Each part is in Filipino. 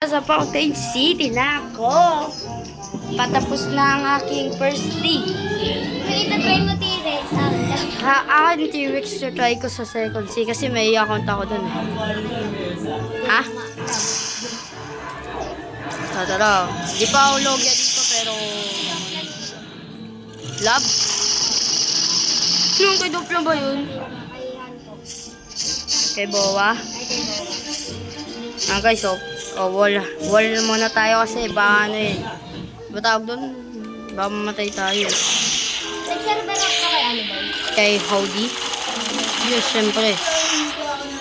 Sa Fountain City na ako. Patapos na ang aking first day. Itatry mo T-Rex. Akin T-Rex to try ko sa second C kasi may account ako dun. Ha? Tara. Di pa ako logya dito pero... Love? Yung kay Duplo ba yun? Kay Boa? Guys, wall muna tayo kasi baka ano eh. Ba tawag doon? Baka mamatay tayo. Nag-server up ka kay ano ba? Kay Howdy? Yes, syempre.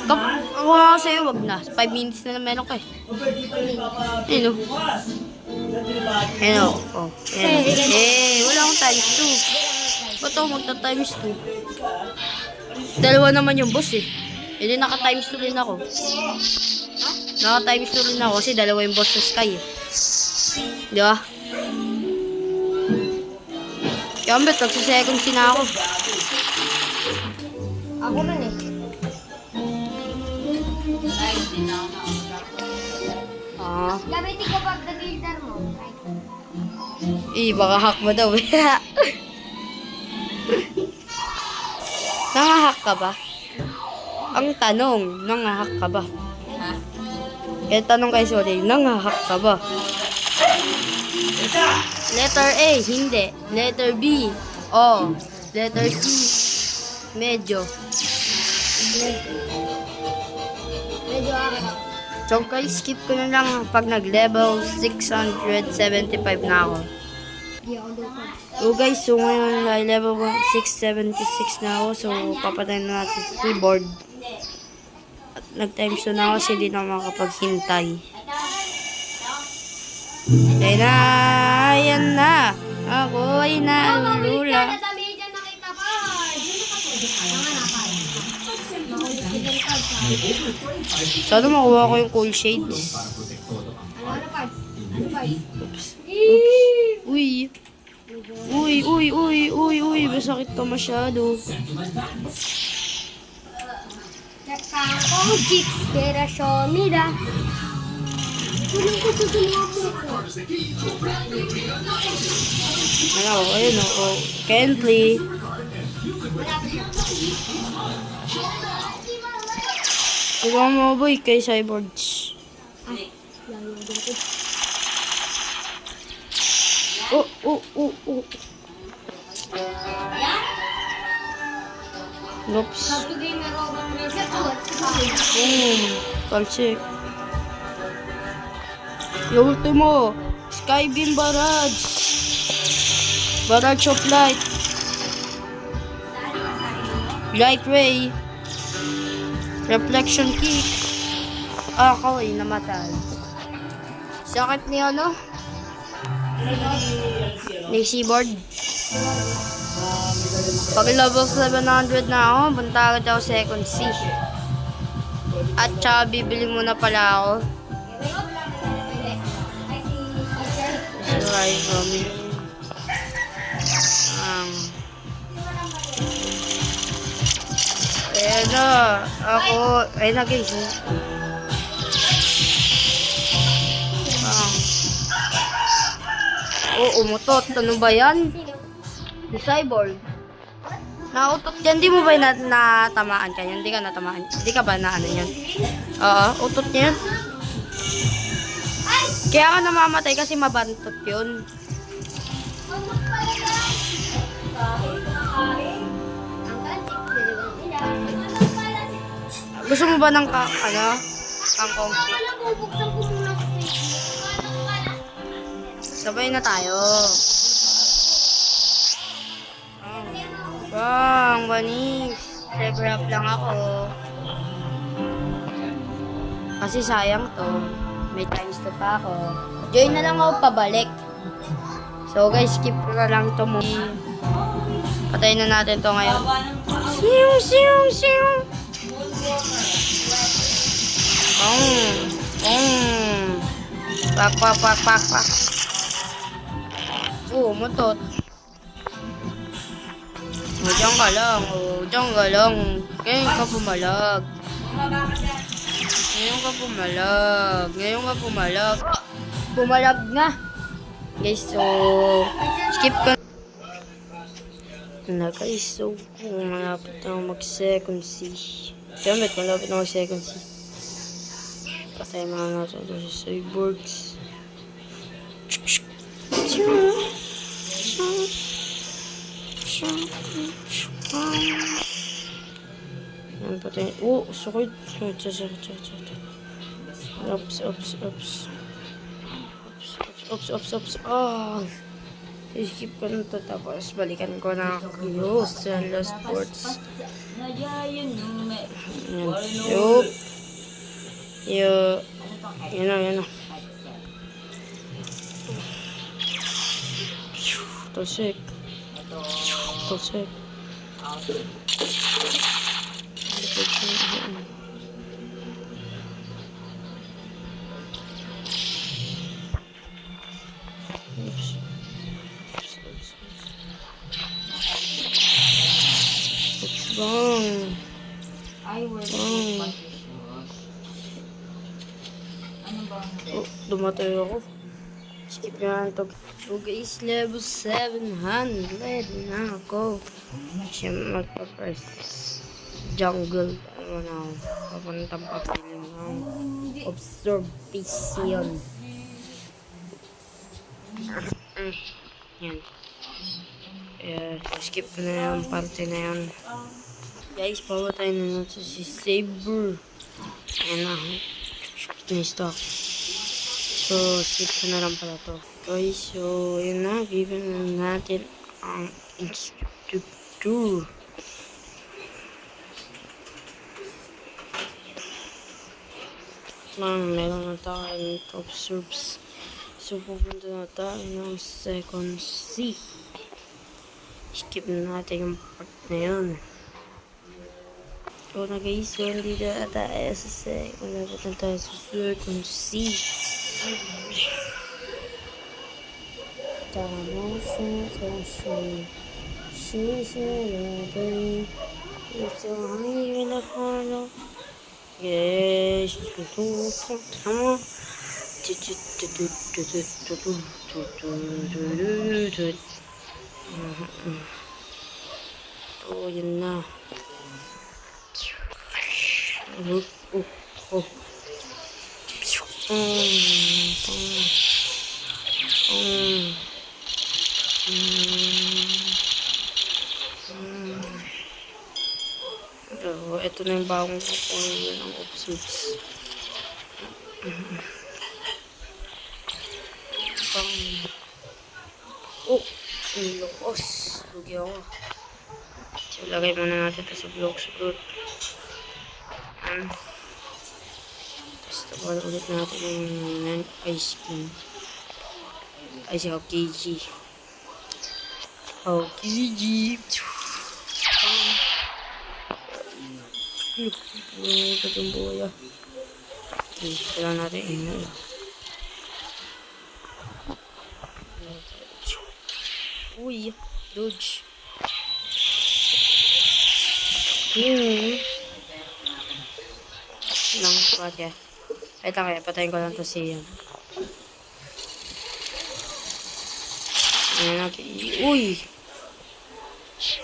Ako nga sa'yo, wag na. 5 minutes na meron ka eh. Ayun o. Ayun o. Wala akong times 2. Ba't ako magta-times 2? Dalawa naman yung boss eh. Hindi naka-times 2 rin ako. Naka-times 2 rin ako kasi dalawa yung boss sa Sky eh. Di ba? Kaya ambet, nagsisecond sina ako. Ako nun eh. Gamitin ko pag nag-filter mo. Baka hack mo daw eh. Nangahack ka ba? Ang tanong, nangahack ka ba? Kaya tanong kay Sorry, nangahack ka ba? Letter A, hindi. Letter B, o. Letter C, medyo. Medyo ako. So guys, skip ko na lang pag nag-level 675 na ako. Di ako lupa. So guys, so ngayon ay level 676 na ako. So papatayin na natin si keyboard. At nag-times 2 na ako kasi hindi na makapaghintay. Ayan na. Ako ay nalula. Sana makuha ko yung cool shades. Ano parts? Ano parts? Uy, masakit ka masyado. Kakao chips, kera shomida. Tulong ko sa sumuha ko. Ayun o. Kentley. Kuha mo boy kay Cyborgs. Oops. Talsik. Yung ultimo. Skybeam Barrage. Barrage of Light. Light Ray. Reflection Kick. Ako ay namatay. Sakit ni ano? Ni keyboard. Pag level 700 na ako, punta agad ako second C. At saka bibili muna pala ako. Survive from ayan na. Ako, ayun na guys. Umutot. Ano ba yan? Si Cyborg. Nautot yan. Di mo ba natamaan ka yun? Hindi ka natamaan. Hindi ka ba na ano yun? Oo, utot niya yun. Kaya ka namamatay kasi mabantot yun. Gusto mo ba ng kangkong? Sabay na tayo. Bang, banis. Level up lang ako. Kasi sayang to. May times 2 pa ako. Join na lang ako pabalik. So guys, skip ko na lang to mo. Patayin na natin to ngayon. Siyong. Pak. Mutot. Diyan ka lang. Kaya ka pumalag. Ngayon ka pumalag. Ngayon ka pumalag. Pumalag nga. Guys, so, skip ka. Na guys, so, malapit na ako mag-second C. Dammit, malapit na ako mag-second C. Patay mga natin ito sa cyborgs. Yan, patay. Oh, sakit. Ops. Ah. Skip ko na ito, tapos balikan ko na kayo sa Lost Sports. Yan. Yup. Yan na. Tosek. Bang. Oh, dumatay ako. Skip na lang ito. So guys, level 700 na ako. Siya magpa-press jungle. Ano na ako. Papuntang papiling ng observation. Yan. Skip ko na yung parte na yun. Guys, pawatay na natin si Saber. Ayan na. Na-stock. So, skip ko na lang pala to. Guys, so, yun na. Bibigyan na natin ang instructor. Meron na tayo ng top serves. So, pupunta na tayo ng second C. Skip na natin yung part na yun. So na guys, so dito na tayo sa second. Malapit na tayo sa second C. Yes, tama. Oh, yun na. Ito na yung bagong kukunin ng observes. Oh, nilokos. Lugi ako. So, lagay muna natin ito sa blocks fruit. Tapos, tabal ulit natin yung ice cream. Ay, siya, KG. Oh, KG. Ito yung buhay. Okay, kailangan natin yun. Uy, dodge. Nang pati. Ito kaya, patayin ko lang to siya. Ayan natin. Uy!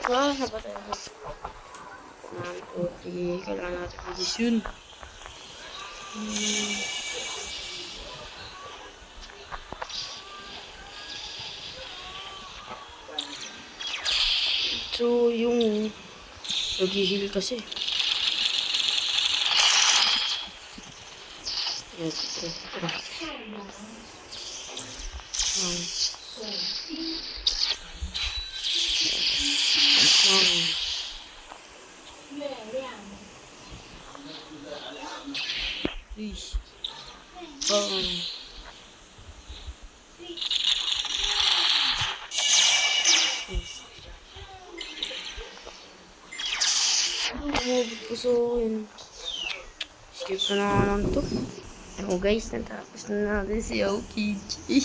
Napatay ako. Okay, kailangan natin posisyon. So, yung nag-heal kasi. Please. Pupusukin. Skip na nga lang to. Ako guys, natapos na natin si Aokiji.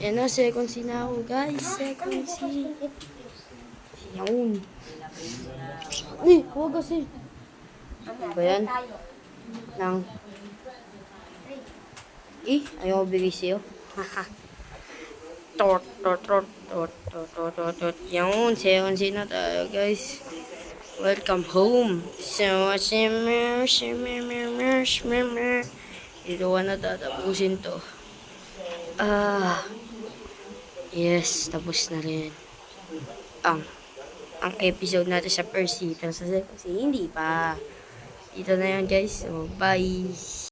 Yan na, second C na ako guys. Second C. Yun. Huwag kasi. Ano ba yan? Tayo. Nang... Ayaw ko bigay sa'yo. Haha. Tot, tot, tot, tot, tot, tot, tot, tot. Yun, seconds na tayo, guys. Welcome home. So, dito ko na tatapusin to. Yes, tapos na rin. Ang episode natin sa first season. Sa second season, hindi pa. Dito na yan, guys. So, bye.